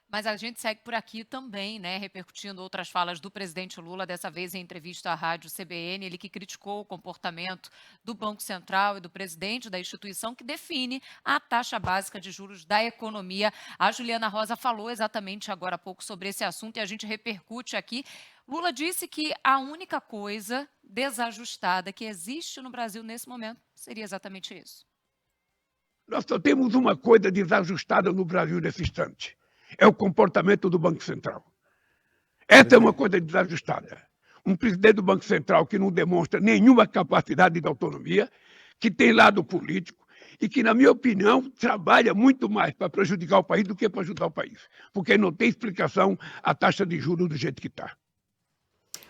Mas a gente segue por aqui também, né, repercutindo outras falas do presidente Lula, dessa vez em entrevista à rádio CBN, ele que criticou o comportamento do Banco Central e do presidente da instituição que define a taxa básica de juros da economia. A Juliana Rosa falou exatamente agora há pouco sobre esse assunto e a gente repercute aqui. Lula disse que a única coisa desajustada que existe no Brasil nesse momento seria exatamente isso. Nós só temos uma coisa desajustada no Brasil nesse instante: é o comportamento do Banco Central. Essa é uma coisa desajustada. Um presidente do Banco Central que não demonstra nenhuma capacidade de autonomia, que tem lado político e que, na minha opinião, trabalha muito mais para prejudicar o país do que para ajudar o país, porque não tem explicação a taxa de juros do jeito que está.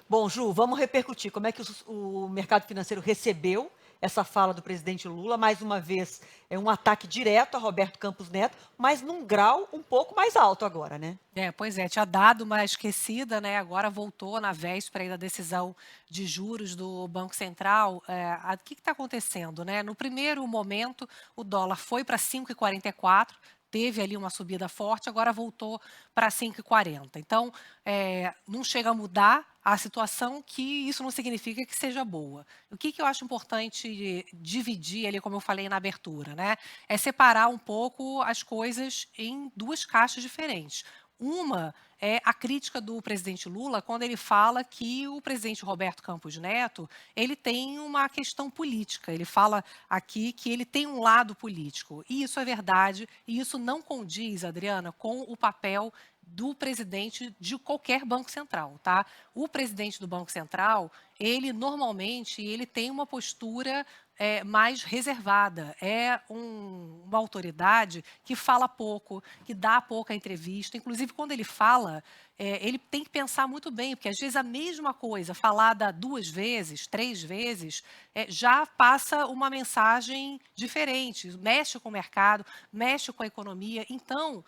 Bom, Ju, vamos repercutir. Como é que o mercado financeiro recebeu essa fala do presidente Lula? Mais uma vez, é um ataque direto a Roberto Campos Neto, mas num grau um pouco mais alto agora, né? Pois é, tinha dado uma esquecida, né? Agora voltou na véspera aí da decisão de juros do Banco Central. O que está acontecendo, né? No primeiro momento, o dólar foi para 5,44, teve ali uma subida forte, agora voltou para 5,40. Então, não chega a mudar a situação, que isso não significa que seja boa. O que eu acho importante dividir ali, como eu falei na abertura, né? É separar um pouco as coisas em duas caixas diferentes. Uma é a crítica do presidente Lula quando ele fala que o presidente Roberto Campos Neto, ele tem uma questão política. Ele fala aqui que ele tem um lado político. E isso é verdade, e isso não condiz, Adriana, com o papel do presidente de qualquer banco central, tá? O presidente do Banco Central, ele normalmente ele tem uma postura mais reservada. É uma autoridade que fala pouco, que dá pouca entrevista. Inclusive, quando ele fala, ele tem que pensar muito bem, porque às vezes a mesma coisa falada 2 vezes, 3 vezes, já passa uma mensagem diferente, mexe com o mercado, mexe com a economia. Então,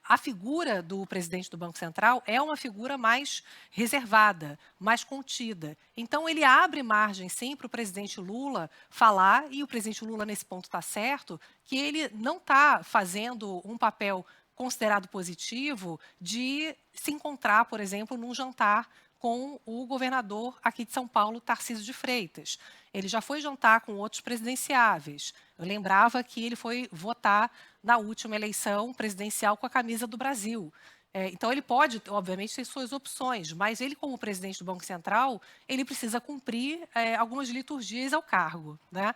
a figura do presidente do Banco Central é uma figura mais reservada, mais contida. Então, ele abre margem sim para o presidente Lula falar, e o presidente Lula, nesse ponto, está certo, que ele não está fazendo um papel considerado positivo de se encontrar, por exemplo, num jantar com o governador aqui de São Paulo, Tarcísio de Freitas. Ele já foi jantar com outros presidenciáveis. Eu lembrava que ele foi votar na última eleição presidencial com a camisa do Brasil. Então, ele pode, obviamente, ter suas opções, mas ele, como presidente do Banco Central, ele precisa cumprir algumas liturgias ao cargo, né?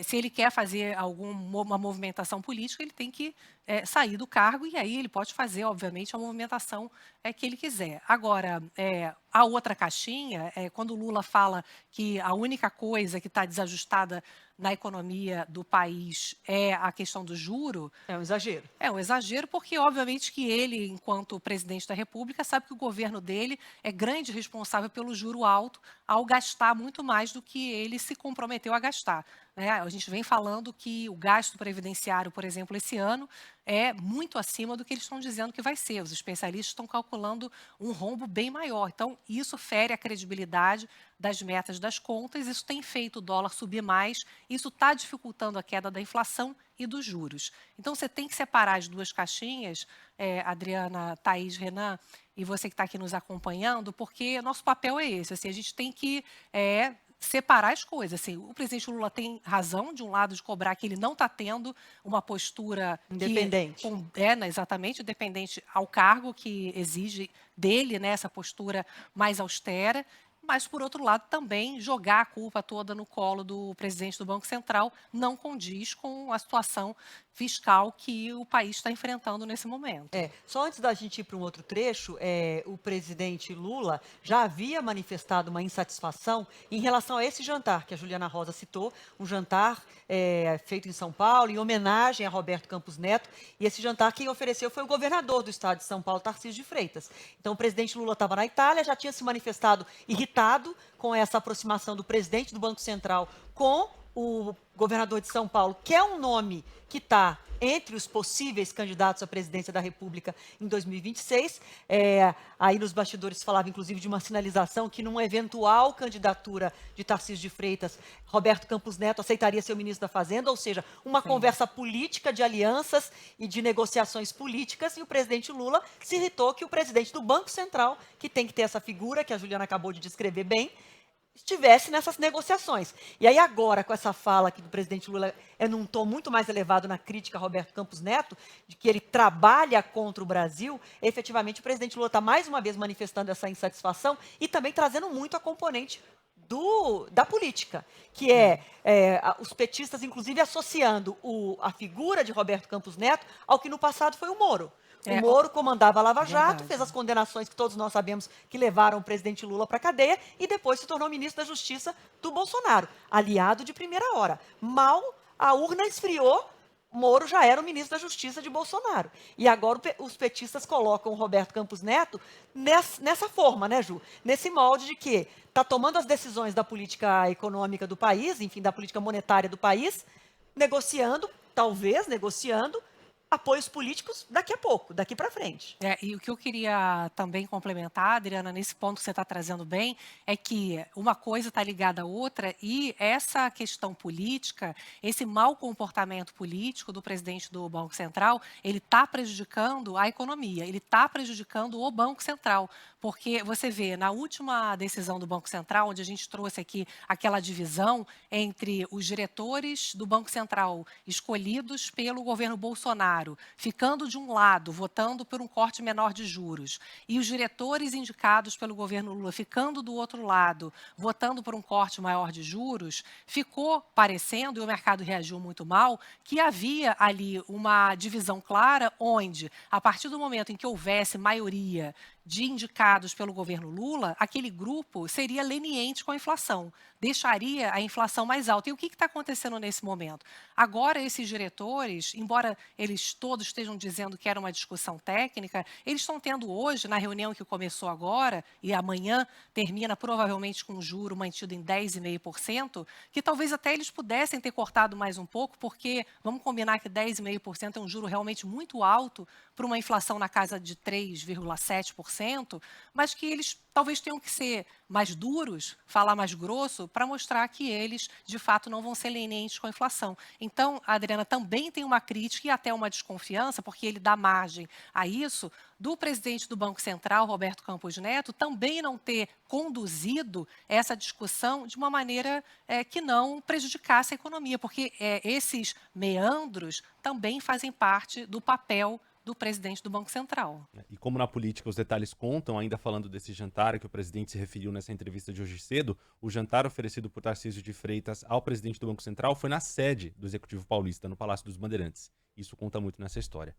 Se ele quer fazer alguma movimentação política, ele tem que sair do cargo e aí ele pode fazer, obviamente, a movimentação que ele quiser. Agora, a outra caixinha, quando o Lula fala que a única coisa que está desajustada na economia do país é a questão do juro. É um exagero. É um exagero porque, obviamente, que ele, enquanto presidente da República, sabe que o governo dele é grande responsável pelo juro alto ao gastar muito mais do que ele se comprometeu a gastar, né? A gente vem falando que o gasto previdenciário, por exemplo, esse ano, é muito acima do que eles estão dizendo que vai ser. Os especialistas estão calculando um rombo bem maior. Então, isso fere a credibilidade das metas das contas, isso tem feito o dólar subir mais, isso está dificultando a queda da inflação e dos juros. Então, você tem que separar as duas caixinhas, Adriana, Thaís, Renan, e você que está aqui nos acompanhando, porque nosso papel é esse. Assim, a gente tem que separar as coisas. Assim, o presidente Lula tem razão, de um lado, de cobrar que ele não está tendo uma postura Independente. né, exatamente, independente ao cargo que exige dele, né, essa postura mais austera. Mas, por outro lado, também jogar a culpa toda no colo do presidente do Banco Central não condiz com a situação fiscal que o país está enfrentando nesse momento. Só antes da gente ir para um outro trecho, o presidente Lula já havia manifestado uma insatisfação em relação a esse jantar que a Juliana Rosa citou, um jantar feito em São Paulo, em homenagem a Roberto Campos Neto, e esse jantar quem ofereceu foi o governador do estado de São Paulo, Tarcísio de Freitas. Então, o presidente Lula estava na Itália, já tinha se manifestado irritado com essa aproximação do presidente do Banco Central com o governador de São Paulo, que é um nome que está entre os possíveis candidatos à presidência da República em 2026. Aí nos bastidores falava, inclusive, de uma sinalização que numa eventual candidatura de Tarcísio de Freitas, Roberto Campos Neto aceitaria ser o ministro da Fazenda, ou seja, uma conversa política de alianças e de negociações políticas, e o presidente Lula se irritou que o presidente do Banco Central, que tem que ter essa figura que a Juliana acabou de descrever bem, estivesse nessas negociações. E aí agora, com essa fala aqui do presidente Lula, num tom muito mais elevado na crítica a Roberto Campos Neto, de que ele trabalha contra o Brasil, efetivamente o presidente Lula está mais uma vez manifestando essa insatisfação e também trazendo muito a componente da política, que os petistas, inclusive, associando a figura de Roberto Campos Neto ao que no passado foi o Moro. O Moro comandava a Lava Jato, fez as condenações que todos nós sabemos que levaram o presidente Lula para a cadeia e depois se tornou ministro da Justiça do Bolsonaro, aliado de primeira hora. Mal a urna esfriou, Moro já era o ministro da Justiça de Bolsonaro. E agora os petistas colocam o Roberto Campos Neto nessa forma, né, Ju? Nesse molde de que está tomando as decisões da política econômica do país, enfim, da política monetária do país, negociando, talvez negociando, apoios políticos daqui a pouco, daqui para frente. E o que eu queria também complementar, Adriana, nesse ponto que você está trazendo bem, é que uma coisa está ligada à outra e essa questão política, esse mau comportamento político do presidente do Banco Central, ele está prejudicando a economia, ele está prejudicando o Banco Central, porque você vê, na última decisão do Banco Central, onde a gente trouxe aqui aquela divisão entre os diretores do Banco Central escolhidos pelo governo Bolsonaro, ficando de um lado, votando por um corte menor de juros, e os diretores indicados pelo governo Lula ficando do outro lado, votando por um corte maior de juros, ficou parecendo, e o mercado reagiu muito mal, que havia ali uma divisão clara onde, a partir do momento em que houvesse maioria de indicados pelo governo Lula, aquele grupo seria leniente com a inflação, deixaria a inflação mais alta. E o que está acontecendo nesse momento? Agora, esses diretores, embora eles todos estejam dizendo que era uma discussão técnica, eles estão tendo hoje, na reunião que começou agora, e amanhã termina provavelmente com um juro mantido em 10,5%, que talvez até eles pudessem ter cortado mais um pouco, porque vamos combinar que 10,5% é um juro realmente muito alto para uma inflação na casa de 3,7%, mas que eles talvez tenham que ser mais duros, falar mais grosso, para mostrar que eles, de fato, não vão ser lenientes com a inflação. Então, a Adriana também tem uma crítica e até uma desconfiança, porque ele dá margem a isso, do presidente do Banco Central, Roberto Campos Neto, também não ter conduzido essa discussão de uma maneira que não prejudicasse a economia, porque esses meandros também fazem parte do papel do presidente do Banco Central. E como na política os detalhes contam, ainda falando desse jantar que o presidente se referiu nessa entrevista de hoje cedo, o jantar oferecido por Tarcísio de Freitas ao presidente do Banco Central foi na sede do Executivo Paulista, no Palácio dos Bandeirantes. Isso conta muito nessa história.